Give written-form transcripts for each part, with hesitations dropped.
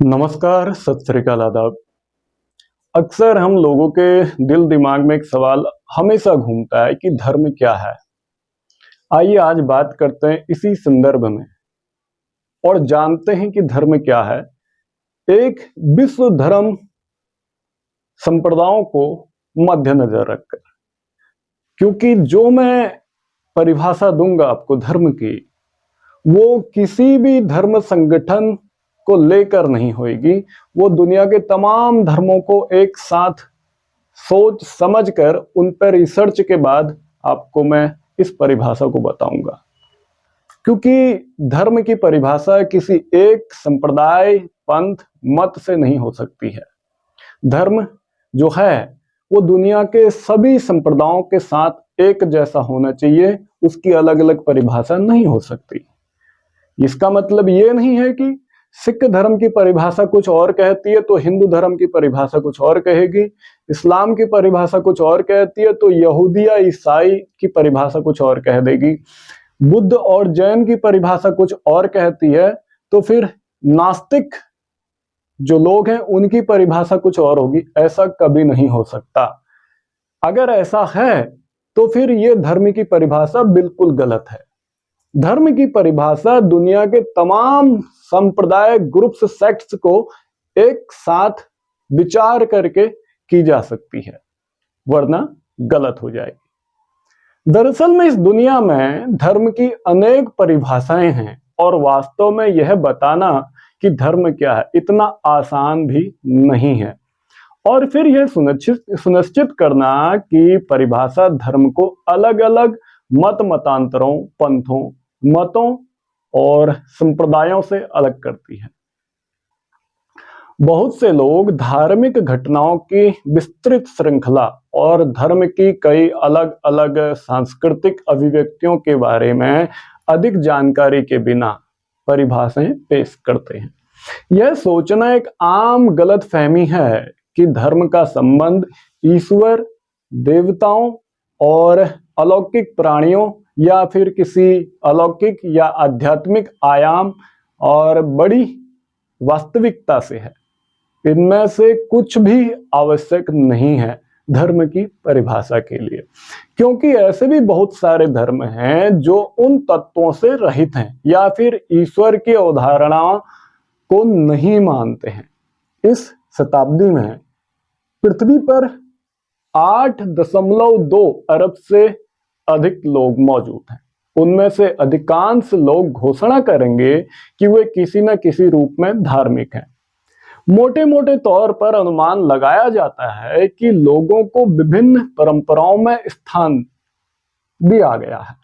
नमस्कार, सत श्री अकाल, आदाब। अक्सर हम लोगों के दिल दिमाग में एक सवाल हमेशा घूमता है कि धर्म क्या है। आइए आज बात करते हैं इसी संदर्भ में और जानते हैं कि धर्म क्या है। एक विश्व धर्म संप्रदायों को मद्देनजर रखकर, क्योंकि जो मैं परिभाषा दूंगा आपको धर्म की, वो किसी भी धर्म संगठन को लेकर नहीं होगी। वो दुनिया के तमाम धर्मों को एक साथ सोच समझकर उन पर रिसर्च के बाद आपको मैं इस परिभाषा को बताऊंगा। क्योंकि धर्म की परिभाषा किसी एक संप्रदाय, पंथ, मत से नहीं हो सकती है। धर्म जो है वो दुनिया के सभी संप्रदायों के साथ एक जैसा होना चाहिए, उसकी अलग अलग परिभाषा नहीं हो सकती। इसका मतलब ये नहीं है कि सिख धर्म की परिभाषा कुछ और कहती है तो हिंदू धर्म की परिभाषा कुछ और कहेगी, इस्लाम की परिभाषा कुछ और कहती है तो यहूदी या ईसाई की परिभाषा कुछ और कह देगी, बुद्ध और जैन की परिभाषा कुछ और कहती है तो फिर नास्तिक जो लोग हैं उनकी परिभाषा कुछ और होगी। ऐसा कभी नहीं हो सकता। अगर ऐसा है तो फिर ये धर्म की परिभाषा बिल्कुल गलत है। धर्म की परिभाषा दुनिया के तमाम संप्रदाय, ग्रुप्स, सेक्ट्स को एक साथ विचार करके की जा सकती है, वरना गलत हो जाएगी। दरअसल में इस दुनिया में धर्म की अनेक परिभाषाएं हैं और वास्तव में यह बताना कि धर्म क्या है इतना आसान भी नहीं है। और फिर यह सुनिश्चित करना कि परिभाषा धर्म को अलग अलग मतांतरों, पंथों, मतों और संप्रदायों से अलग करती है। बहुत से लोग धार्मिक घटनाओं की विस्तृत श्रृंखला और धर्म की कई अलग अलग सांस्कृतिक अभिव्यक्तियों के बारे में अधिक जानकारी के बिना परिभाषाएं पेश करते हैं। यह सोचना एक आम गलतफहमी है कि धर्म का संबंध ईश्वर, देवताओं और अलौकिक प्राणियों या फिर किसी अलौकिक या आध्यात्मिक आयाम और बड़ी वास्तविकता से है। इनमें से कुछ भी आवश्यक नहीं है धर्म की परिभाषा के लिए, क्योंकि ऐसे भी बहुत सारे धर्म हैं जो उन तत्वों से रहित हैं या फिर ईश्वर की अवधारणा को नहीं मानते हैं। इस शताब्दी में पृथ्वी पर 8.2 अरब से अधिक लोग मौजूद हैं। उनमें से अधिकांश लोग घोषणा करेंगे कि वे किसी न किसी रूप में धार्मिक हैं। मोटे मोटे तौर पर अनुमान लगाया जाता है कि लोगों को विभिन्न परंपराओं में स्थान दिया गया है।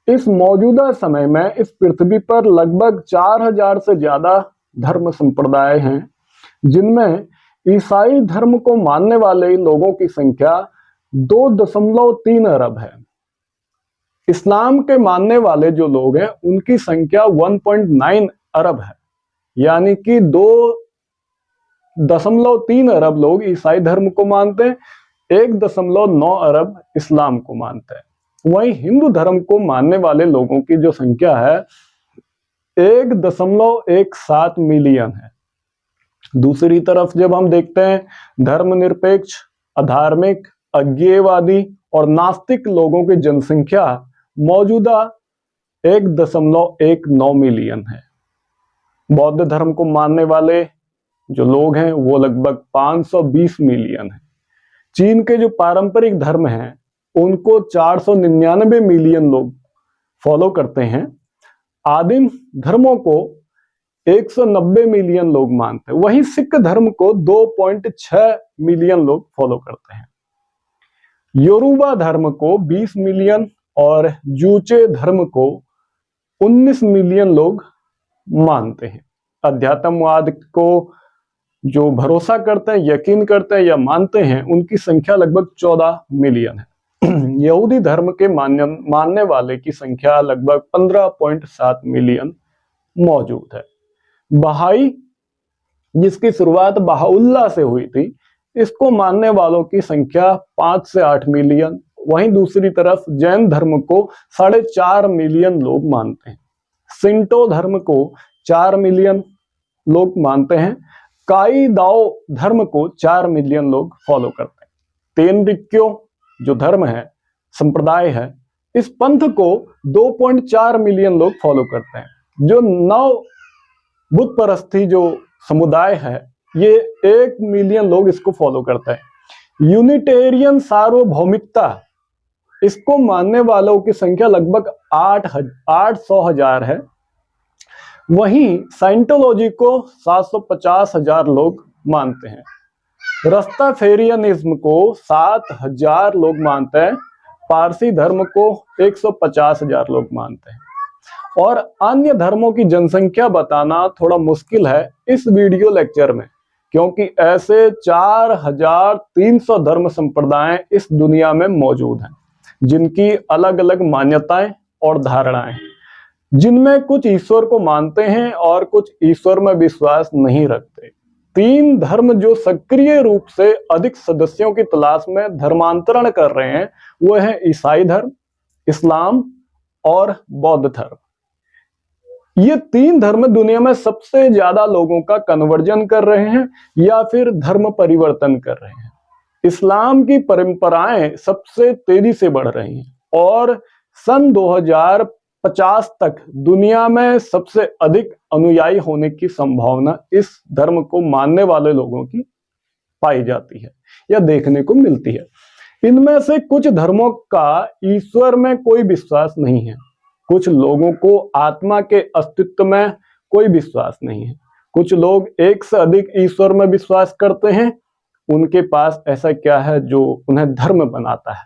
इस मौजूदा समय में इस पृथ्वी पर लगभग 4000 से ज्यादा धर्म संप्रदाय हैं, जिनमें ईसाई धर्म को मानने वाले लोगों की संख्या 2.3 अरब है। इस्लाम के मानने वाले जो लोग हैं उनकी संख्या 1.9 अरब है, यानी कि 2.3 अरब लोग ईसाई धर्म को मानते हैं, 1.9 अरब इस्लाम को मानते हैं। वहीं हिंदू धर्म को मानने वाले लोगों की जो संख्या है 1.17 मिलियन है। दूसरी तरफ जब हम देखते हैं धर्मनिरपेक्ष, अधार्मिक, अज्ञेयवादी और नास्तिक लोगों की जनसंख्या मौजूदा 1.19 मिलियन है। बौद्ध धर्म को मानने वाले जो लोग हैं वो लगभग 520 मिलियन है। चीन के जो पारंपरिक धर्म हैं उनको 499 मिलियन लोग फॉलो करते हैं। आदिम धर्मों को 190 मिलियन लोग मानते हैं। वहीं सिख धर्म को 2.6 मिलियन लोग फॉलो करते हैं। योरूबा धर्म को 20 मिलियन और जूचे धर्म को 19 मिलियन लोग मानते हैं। अध्यात्मवाद को जो भरोसा करते हैं, यकीन करते हैं या मानते हैं, उनकी संख्या लगभग 14 मिलियन है। यहूदी धर्म के मानने वाले की संख्या लगभग 15.7 मिलियन मौजूद है। बहाई, जिसकी शुरुआत बहाउल्लाह से हुई थी, इसको मानने वालों की संख्या 5 से 8 मिलियन। वहीं दूसरी तरफ जैन धर्म को 4.5 मिलियन लोग मानते हैं। सिंटो धर्म को 4 मिलियन, लोग मानते हैं। काई दाओ धर्म को 4 मिलियन लोग फॉलो करते हैं। तेनरिक्यो जो धर्म है, संप्रदाय है, इस पंथ को 2.4 मिलियन लोग फॉलो करते हैं। जो नव बुद्ध परस्थी जो समुदाय है, ये 1 मिलियन लोग इसको फॉलो करते हैं। यूनिटेरियन सार्वभौमिकता, इसको मानने वालों की संख्या लगभग 800,000 है। वहीं साइंटोलॉजी को 750,000 लोग मानते हैं। रस्ताफेरियनिज्म को 7,000 लोग मानते हैं। पारसी धर्म को 150,000 लोग मानते हैं। और अन्य धर्मों की जनसंख्या बताना थोड़ा मुश्किल है इस वीडियो लेक्चर में, क्योंकि ऐसे 4,300 धर्म संप्रदाय इस दुनिया में मौजूद हैं, जिनकी अलग अलग मान्यताएं और धारणाएं हैं, जिनमें कुछ ईश्वर को मानते हैं और कुछ ईश्वर में विश्वास नहीं रखते। 3 धर्म जो सक्रिय रूप से अधिक सदस्यों की तलाश में धर्मांतरण कर रहे हैं, वो है ईसाई धर्म, इस्लाम और बौद्ध धर्म। ये 3 धर्म दुनिया में सबसे ज्यादा लोगों का कन्वर्जन कर रहे हैं या फिर धर्म परिवर्तन कर रहे हैं। इस्लाम की परंपराएं सबसे तेजी से बढ़ रही हैं और सन 2050 तक दुनिया में सबसे अधिक अनुयायी होने की संभावना इस धर्म को मानने वाले लोगों की पाई जाती है या देखने को मिलती है। इनमें से कुछ धर्मों का ईश्वर में कोई विश्वास नहीं है। कुछ लोगों को आत्मा के अस्तित्व में कोई विश्वास नहीं है। कुछ लोग एक से अधिक ईश्वर में विश्वास करते हैं। उनके पास ऐसा क्या है जो उन्हें धर्म बनाता है?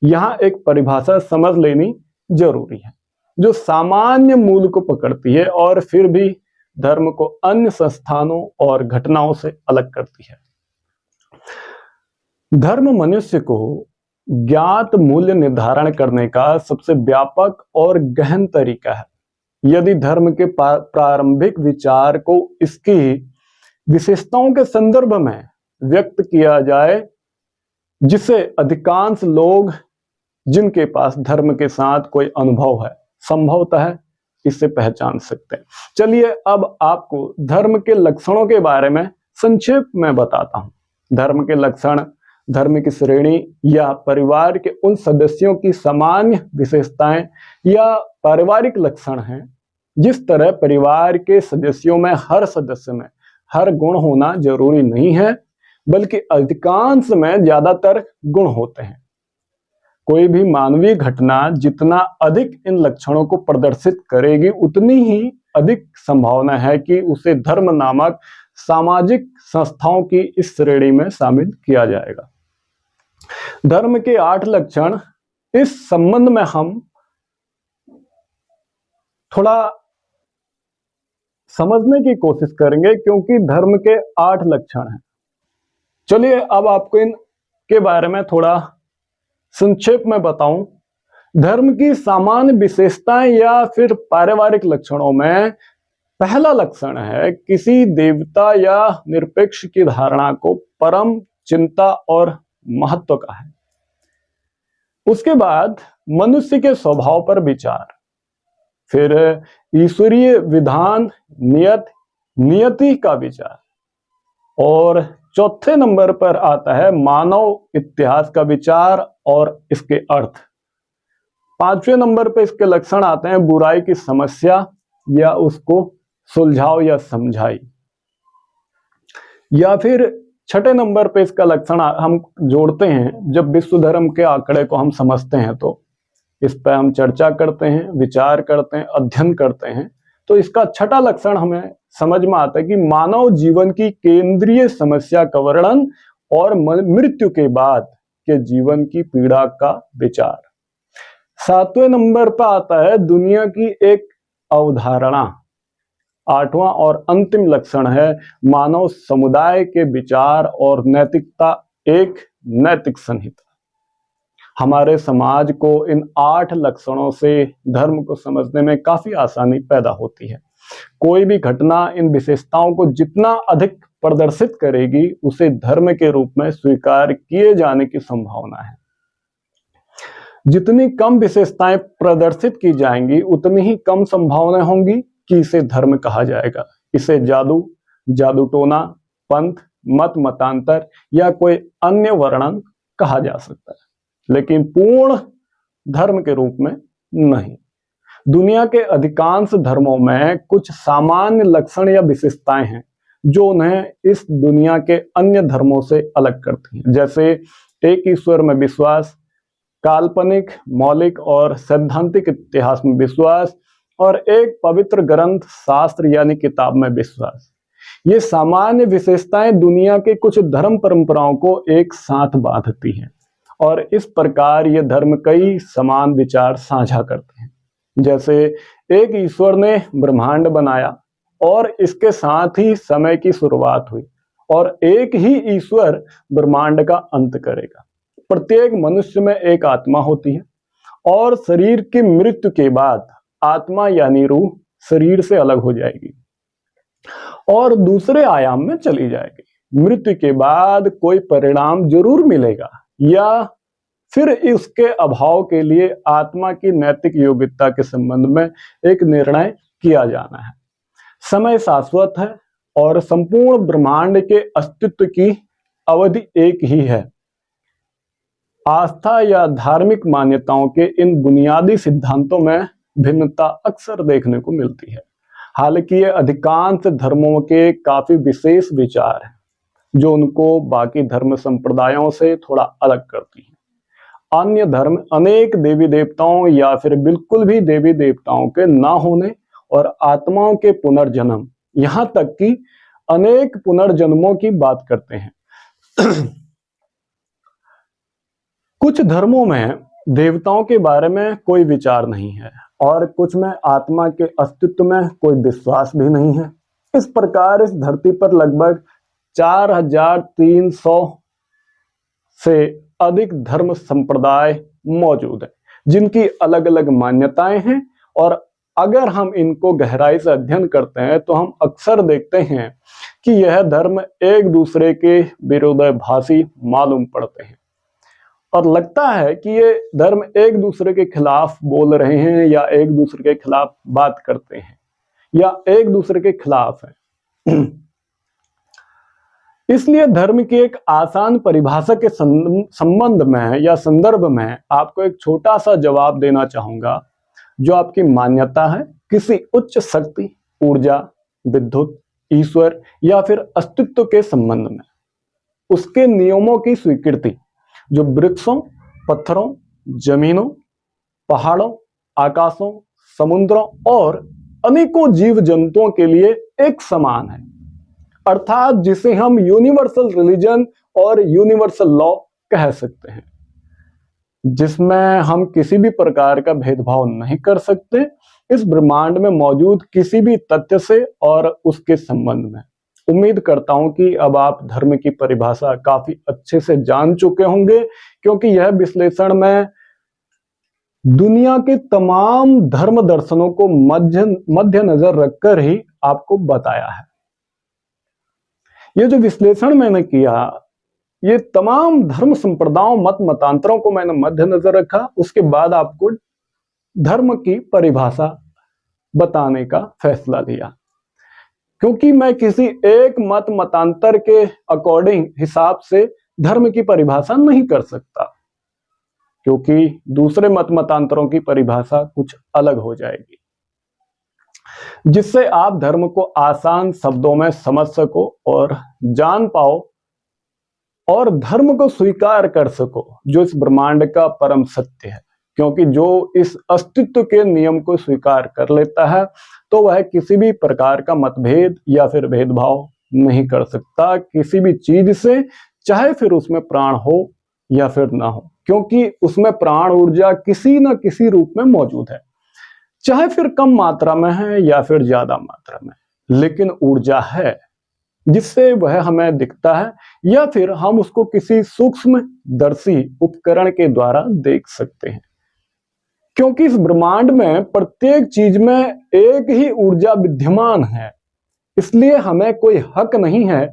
यहाँ एक परिभाषा समझ लेनी जरूरी है जो सामान्य मूल को पकड़ती है और फिर भी धर्म को अन्य संस्थानों और घटनाओं से अलग करती है। धर्म मनुष्य को ज्ञात मूल्य निर्धारण करने का सबसे व्यापक और गहन तरीका है। यदि धर्म के प्रारंभिक विचार को इसकी विशेषताओं के संदर्भ में व्यक्त किया जाए, जिसे अधिकांश लोग जिनके पास धर्म के साथ कोई अनुभव है संभवतः इससे पहचान सकते हैं। चलिए अब आपको धर्म के लक्षणों के बारे में संक्षेप में बताता हूं। धर्म के लक्षण धर्म की श्रेणी या परिवार के उन सदस्यों की सामान्य विशेषताएं या पारिवारिक लक्षण हैं। जिस तरह परिवार के सदस्यों में हर सदस्य में हर गुण होना जरूरी नहीं है, बल्कि अधिकांश में ज्यादातर गुण होते हैं। कोई भी मानवीय घटना जितना अधिक इन लक्षणों को प्रदर्शित करेगी, उतनी ही अधिक संभावना है कि उसे धर्म नामक सामाजिक संस्थाओं की इस श्रेणी में शामिल किया जाएगा। धर्म के 8 लक्षण, इस संबंध में हम थोड़ा समझने की कोशिश करेंगे क्योंकि धर्म के 8 लक्षण हैं। चलिए अब आपको इनके बारे में थोड़ा संक्षेप में बताऊं। धर्म की सामान्य विशेषताएं या फिर पारिवारिक लक्षणों में पहला लक्षण है किसी देवता या निरपेक्ष की धारणा को परम चिंता और महत्व का है। उसके बाद मनुष्य के स्वभाव पर विचार, फिर ईश्वरीय विधान नियति का विचार, और चौथे नंबर पर आता है मानव इतिहास का विचार और इसके अर्थ। 5वें नंबर पर इसके लक्षण आते हैं बुराई की समस्या या उसको सुलझाओ या समझाई। या फिर 6ठे नंबर पे इसका लक्षण हम जोड़ते हैं। जब विश्व धर्म के आंकड़े को हम समझते हैं तो इस पर हम चर्चा करते हैं, विचार करते हैं, अध्ययन करते हैं, तो इसका 6ठा लक्षण हमें समझ में आता है कि मानव जीवन की केंद्रीय समस्या का वर्णन और मृत्यु के बाद के जीवन की पीड़ा का विचार। 7वें नंबर पर आता है दुनिया की एक अवधारणा। 8वां और अंतिम लक्षण है मानव समुदाय के विचार और नैतिकता, एक नैतिक संहिता। हमारे समाज को इन 8 लक्षणों से धर्म को समझने में काफी आसानी पैदा होती है। कोई भी घटना इन विशेषताओं को जितना अधिक प्रदर्शित करेगी, उसे धर्म के रूप में स्वीकार किए जाने की संभावना है। जितनी कम विशेषताएं प्रदर्शित की जाएंगी, उतनी ही कम संभावना होंगी कि इसे धर्म कहा जाएगा। इसे जादू जादू टोना, पंथ, मत मतांतर या कोई अन्य वर्णन कहा जा सकता है, लेकिन पूर्ण धर्म के रूप में नहीं। दुनिया के अधिकांश धर्मों में कुछ सामान्य लक्षण या विशेषताएं हैं जो उन्हें इस दुनिया के अन्य धर्मों से अलग करती हैं, जैसे एक ईश्वर में विश्वास, काल्पनिक, मौलिक और सैद्धांतिक इतिहास में विश्वास और एक पवित्र ग्रंथ, शास्त्र यानी किताब में विश्वास। ये सामान्य विशेषताएं दुनिया के कुछ धर्म परंपराओं को एक साथ बांधती हैं और इस प्रकार ये धर्म कई समान विचार साझा करते हैं। जैसे एक ईश्वर ने ब्रह्मांड बनाया और इसके साथ ही समय की शुरुआत हुई और एक ही ईश्वर ब्रह्मांड का अंत करेगा। प्रत्येक मनुष्य में एक आत्मा होती है और शरीर की मृत्यु के बाद आत्मा यानी रूह शरीर से अलग हो जाएगी और दूसरे आयाम में चली जाएगी। मृत्यु के बाद कोई परिणाम जरूर मिलेगा या फिर इसके अभाव के लिए आत्मा की नैतिक योग्यता के संबंध में एक निर्णय किया जाना है। समय शाश्वत है और संपूर्ण ब्रह्मांड के अस्तित्व की अवधि एक ही है। आस्था या धार्मिक मान्यताओं के इन बुनियादी सिद्धांतों में भिन्नता अक्सर देखने को मिलती है। हालांकि ये अधिकांश धर्मों के काफी विशेष विचार हैं जो उनको बाकी धर्म संप्रदायों से थोड़ा अलग करती हैं। अन्य धर्म अनेक देवी देवताओं या फिर बिल्कुल भी देवी देवताओं के ना होने और आत्माओं के पुनर्जन्म, यहां तक कि अनेक पुनर्जन्मों की बात करते हैं। कुछ धर्मों में देवताओं के बारे में कोई विचार नहीं है और कुछ में आत्मा के अस्तित्व में कोई विश्वास भी नहीं है। इस प्रकार इस धरती पर लगभग 4300 से अधिक धर्म संप्रदाय मौजूद हैं जिनकी अलग अलग मान्यताएं हैं और अगर हम इनको गहराई से अध्ययन करते हैं तो हम अक्सर देखते हैं कि यह धर्म एक दूसरे के विरोधाभासी मालूम पड़ते हैं और लगता है कि ये धर्म एक दूसरे के खिलाफ बोल रहे हैं या एक दूसरे के खिलाफ बात करते हैं या एक दूसरे के खिलाफ है। इसलिए धर्म की एक आसान परिभाषा के संबंध में या संदर्भ में आपको एक छोटा सा जवाब देना चाहूंगा जो आपकी मान्यता है किसी उच्च शक्ति, ऊर्जा, विद्युत, ईश्वर या फिर अस्तित्व के संबंध में। उसके नियमों की स्वीकृति जो वृक्षों, पत्थरों, जमीनों, पहाड़ों, आकाशों, समुद्रों और अनेकों जीव जंतुओं के लिए एक समान है, अर्थात जिसे हम यूनिवर्सल रिलीजन और यूनिवर्सल लॉ कह सकते हैं, जिसमें हम किसी भी प्रकार का भेदभाव नहीं कर सकते इस ब्रह्मांड में मौजूद किसी भी तथ्य से और उसके संबंध में। उम्मीद करता हूं कि अब आप धर्म की परिभाषा काफी अच्छे से जान चुके होंगे क्योंकि यह विश्लेषण में दुनिया के तमाम धर्म दर्शनों को मद्देनजर रखकर ही आपको बताया है। ये जो विश्लेषण मैंने किया, ये तमाम धर्म संप्रदायों, मत मतांतरों को मैंने मद्देनजर रखा, उसके बाद आपको धर्म की परिभाषा बताने का फैसला लिया क्योंकि मैं किसी एक मत मतांतर के अकॉर्डिंग हिसाब से धर्म की परिभाषा नहीं कर सकता क्योंकि दूसरे मत मतांतरों की परिभाषा कुछ अलग हो जाएगी, जिससे आप धर्म को आसान शब्दों में समझ सको और जान पाओ और धर्म को स्वीकार कर सको जो इस ब्रह्मांड का परम सत्य है। क्योंकि जो इस अस्तित्व के नियम को स्वीकार कर लेता है तो वह किसी भी प्रकार का मतभेद या फिर भेदभाव नहीं कर सकता किसी भी चीज से, चाहे फिर उसमें प्राण हो या फिर ना हो, क्योंकि उसमें प्राण ऊर्जा किसी न किसी रूप में मौजूद है, चाहे फिर कम मात्रा में है या फिर ज्यादा मात्रा में, लेकिन ऊर्जा है जिससे वह हमें दिखता है या फिर हम उसको किसी सूक्ष्म दर्शी उपकरण के द्वारा देख सकते हैं। क्योंकि इस ब्रह्मांड में प्रत्येक चीज में एक ही ऊर्जा विद्यमान है, इसलिए हमें कोई हक नहीं है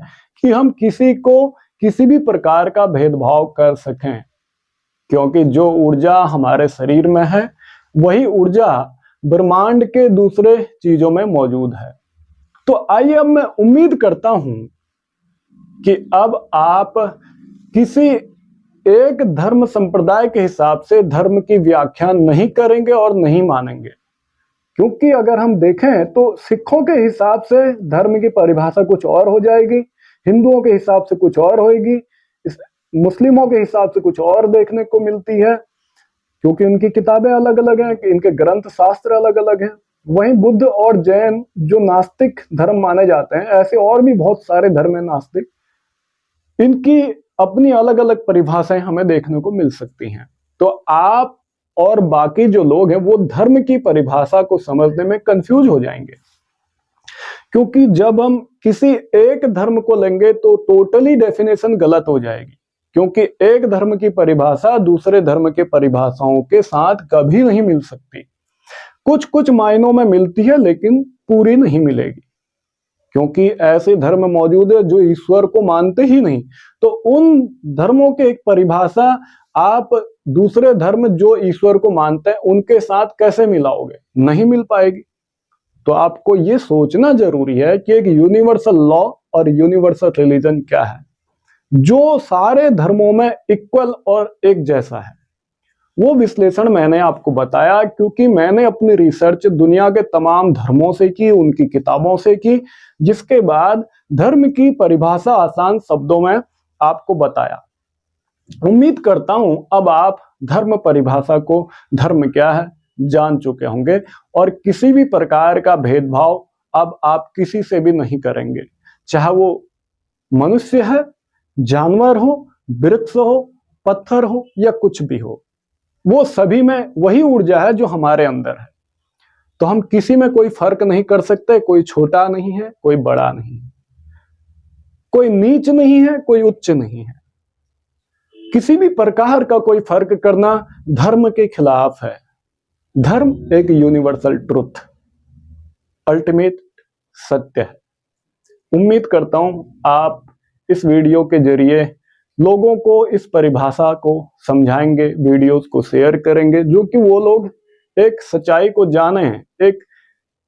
कि हम किसी को किसी भी प्रकार का भेदभाव कर सकें, क्योंकि जो ऊर्जा हमारे शरीर में है वही ऊर्जा ब्रह्मांड के दूसरे चीजों में मौजूद है तो आइए अब मैं उम्मीद करता हूं कि अब आप किसी एक धर्म संप्रदाय के हिसाब से धर्म की व्याख्या नहीं करेंगे और नहीं मानेंगे। क्योंकि अगर हम देखें तो सिखों के हिसाब से धर्म की परिभाषा कुछ और हो जाएगी, हिंदुओं के हिसाब से कुछ और होगी, मुस्लिमों के हिसाब से कुछ और देखने को मिलती है, क्योंकि उनकी किताबें अलग अलग हैं, इनके ग्रंथ शास्त्र अलग अलग हैं। वहीं बुद्ध और जैन जो नास्तिक धर्म माने जाते हैं, ऐसे और भी बहुत सारे धर्म हैं नास्तिक, इनकी अपनी अलग अलग परिभाषाएं हमें देखने को मिल सकती हैं। तो आप और बाकी जो लोग हैं वो धर्म की परिभाषा को समझने में कंफ्यूज हो जाएंगे, क्योंकि जब हम किसी एक धर्म को लेंगे तो टोटली डेफिनेशन गलत हो जाएगी, क्योंकि एक धर्म की परिभाषा दूसरे धर्म के परिभाषाओं के साथ कभी नहीं मिल सकती। कुछ कुछ मायनों में मिलती है लेकिन पूरी नहीं मिलेगी, क्योंकि ऐसे धर्म मौजूद है जो ईश्वर को मानते ही नहीं। तो उन धर्मों के एक परिभाषा आप दूसरे धर्म जो ईश्वर को मानते हैं उनके साथ कैसे मिलाओगे? नहीं मिल पाएगी। तो आपको ये सोचना जरूरी है कि एक यूनिवर्सल लॉ और यूनिवर्सल रिलीजन क्या है जो सारे धर्मों में इक्वल और एक जैसा है। वो विश्लेषण मैंने आपको बताया, क्योंकि मैंने अपनी रिसर्च दुनिया के तमाम धर्मों से की, उनकी किताबों से की, जिसके बाद धर्म की परिभाषा आसान शब्दों में आपको बताया। उम्मीद करता हूं अब आप धर्म परिभाषा को, धर्म क्या है, जान चुके होंगे और किसी भी प्रकार का भेदभाव अब आप किसी से भी नहीं करेंगे, चाहे वो मनुष्य है, जानवर हो, वृक्ष हो, पत्थर हो या कुछ भी हो। वो सभी में वही ऊर्जा है जो हमारे अंदर है। तो हम किसी में कोई फर्क नहीं कर सकते। कोई छोटा नहीं है, कोई बड़ा नहीं है, कोई नीच नहीं है, कोई उच्च नहीं है। किसी भी प्रकार का कोई फर्क करना धर्म के खिलाफ है। धर्म एक यूनिवर्सल ट्रुथ, अल्टीमेट सत्य है। उम्मीद करता हूं आप इस वीडियो के जरिए लोगों को इस परिभाषा को समझाएंगे, वीडियोस को शेयर करेंगे, जो कि वो लोग एक सच्चाई को जाने हैं, एक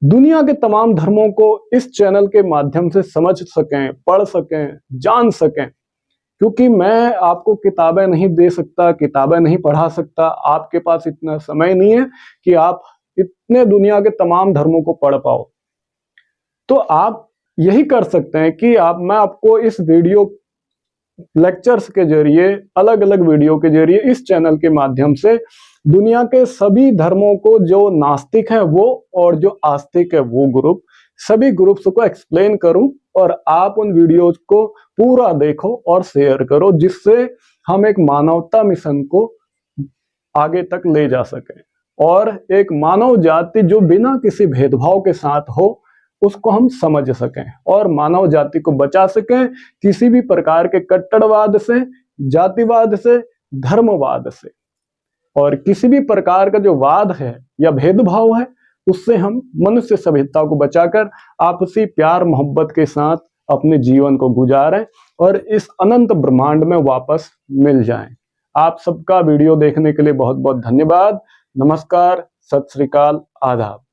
दुनिया के तमाम धर्मों को इस चैनल के माध्यम से समझ सकें, पढ़ सकें, जान सकें। क्योंकि मैं आपको किताबें नहीं दे सकता, किताबें नहीं पढ़ा सकता, आपके पास इतना समय नहीं है कि आप इतने दुनिया के तमाम धर्मों को पढ़ पाओ। तो आप यही कर सकते हैं कि मैं आपको इस वीडियो लेक्चर्स के जरिए, अलग अलग वीडियो के जरिए, इस चैनल के माध्यम से दुनिया के सभी धर्मों को, जो नास्तिक है वो और जो आस्तिक है वो ग्रुप, सभी ग्रुप्स को एक्सप्लेन करूं और आप उन वीडियोज को पूरा देखो और शेयर करो, जिससे हम एक मानवता मिशन को आगे तक ले जा सके और एक मानव जाति जो बिना किसी भेदभाव के साथ हो उसको हम समझ सकें और मानव जाति को बचा सकें किसी भी प्रकार के कट्टरवाद से, जातिवाद से, धर्मवाद से, और किसी भी प्रकार का जो वाद है या भेदभाव है उससे हम मनुष्य सभ्यता को बचाकर आपसी प्यार मोहब्बत के साथ अपने जीवन को गुजारें और इस अनंत ब्रह्मांड में वापस मिल जाएं। आप सबका वीडियो देखने के लिए बहुत बहुत धन्यवाद। नमस्कार, सत श्री अकाल, आदाब।